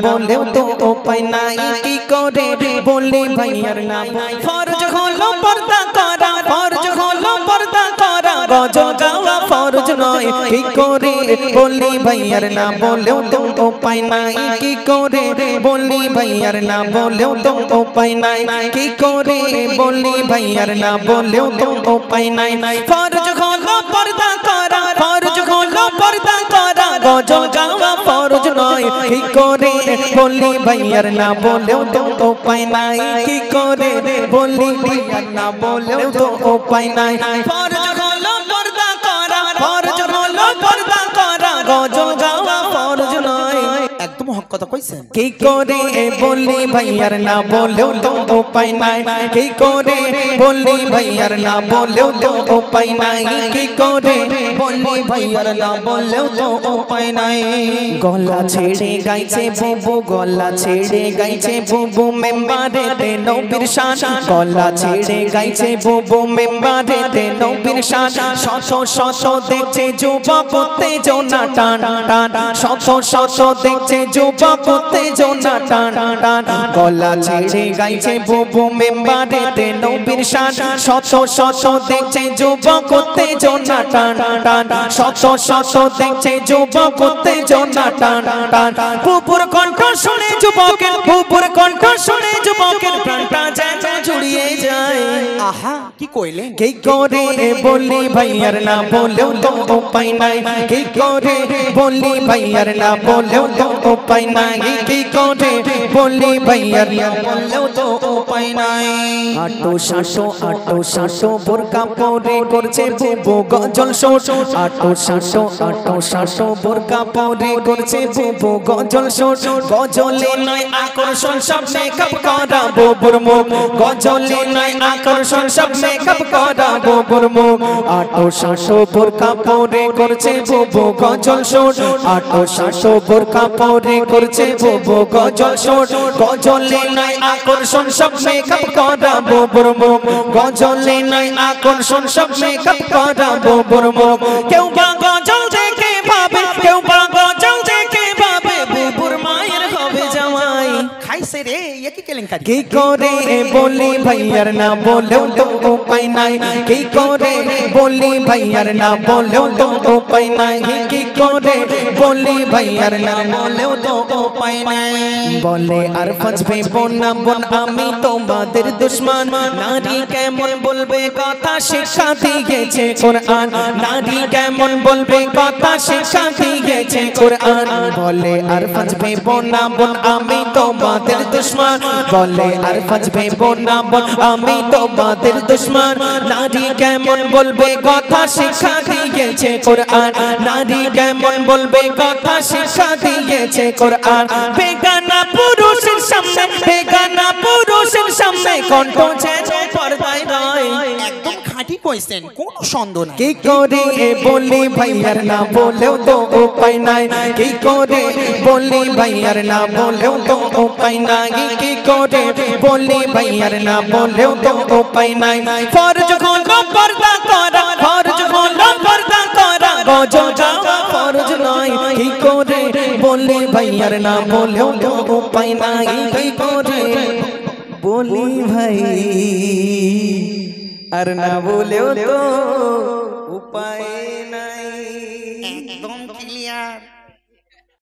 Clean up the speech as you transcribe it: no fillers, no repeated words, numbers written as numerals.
বলেও তো উপায় নাই কি করে বলি ভাইয়ার নাম ফরজ হলো পর্দা করা ফরজ হলো পর্দা করা গজল গাওয়া ফরজ নয় কি করে বলি ভাইয়ার নাম বলেও তো উপায় নাই কি করে বলি ভাইয়ার নাম বলেও তো উপায় নাই কি করে বলি ভাইয়ার নাম বলেও তো উপায় নাই ফরজ হলো পর্দা করা ফরজ হলো পর্দা করা গজল গাওয়া ফরজ নয় কি করে বলি ভাইয়ার নাম বলেও তো উপায় নাই কি করে বলি ভাইয়ার নাম বলেও তো উপায় নাই ফরজ হলো পর্দা করা ফরজ হলো পর্দা করা গজল গাওয়া ফরজ নয় একদম হক কথা কইছেন কি করে বলি ভাইয়ার নাম বলেও তো উপায় নাই কি করে বলি ভাইয়ার নাম বলেও তো উপায় নাই কি করে বলি ভাইয়ার নাম বলেও তো উপায় নাই গলা ছেড়ে গাইছে বুবু গলা ছেড়ে গাইছে বুবু মেম্বারে তে নবীর শান গলা ছেড়ে গাইছে বুবু মেম্বারে তে নবীর শান শত শত দেখছে যুবক উত্তেজনা টান টান শত শত দেখছে যুবক উত্তেজনা টান টান গলা ছেড়ে গাইছে বুবু মেম্বারে তে নবীর শান শত শত দেখছে যুবক উত্তেজনা টান টান শত শত দেখছে যুবক উত্তেজনা টান টান বুবুর কণ্ঠ শুনে যুবকের বুবুর কণ্ঠ শুনে যুবকের প্রাণটা যেন জুড়িয়ে যায় আহা কি কইলেন কি করে বলি ভাইয়ার নাম বলেও তো উপায় নাই কি করে বলি ভাইয়ার নাম বলেও তো উপায় নাই কি করে বলি ভাইয়ার নাম বলেও তো উপায় নাই আটো শাসো বোরকা পরে করছে বুবু গজল শোট আটো শাসো বোরকা পরে করছে বুবু গজল শোট গজলে নয় আকর্ষণ সব মেকআপ করা বুবুর মুখ গজলে নয় আকর্ষণ সব মেকআপ করা বুবুর মুখ আটো শাসো বোরকা পরে করছে বুবু গজল শোট আটো শাসো বোরকা পরে করছে বুবু গজল শোট গজলে নয় আকর্ষণ সব মেকআপ করা বুবুর মুখ গজলে নয় আকর্ষণ সব মেকআপ করা বুবুর মুখ কেউ বা গজল দেখে ভাবে কেউ বা গজল দেখে ভাবে বুবুর মায়ের হবে জামাই খাইছে রে এ কি কেলেঙ্কারি কি করে বলি ভাইয়ার নাম বলেও তো উপায় নাই কি করে বলি ভাইয়ার নাম বলেও তো উপায় নাই কি করে বলি ভাইয়ার নাম বলেও তো উপায় নাই বলে আর ফাজবে বোনা বোন আমি তোমাদের দুশমন নারী কেমন বলবে কথা শিক্ষা দিয়েছে কোরআন নারী কেমন বলবে কথা শিক্ষা দিয়েছে কোরআন বলে আর ফাজবে বোনা বোন আমি তোমাদের দুশমন বলে আর ফাজবে বোনা বোন আমি তোমাদের দুশমন নারী কেমন বলবে কথা শিক্ষা দিয়েছে কোরআন নারী কেমন বলবে কথা শিক্ষা দিয়েছে কোরআন বেগানা পুরুষের সামনে কণ্ঠ ছেড়ে পর্দায় নয় একদম খাঁটি কইছেন কোনো সন্দেহ নাই কি করে বলি ভাইয়ার নাম বলেও তো উপায় নাই কি করে বলি ভাইয়ার নাম বলেও তো উপায় নাই কি করে বলি ভাইয়ার নাম বলেও তো উপায় নাই ফরজ হলো পর্দা করা ফরজ হলো পর্দা করা গজল গাওয়া ফরজ নয় কি করে বলি ভাইয়ার নাম বলেও তো উপায় নাই কি করে বলি ভাই আর না বলেও তো উপায় নাই।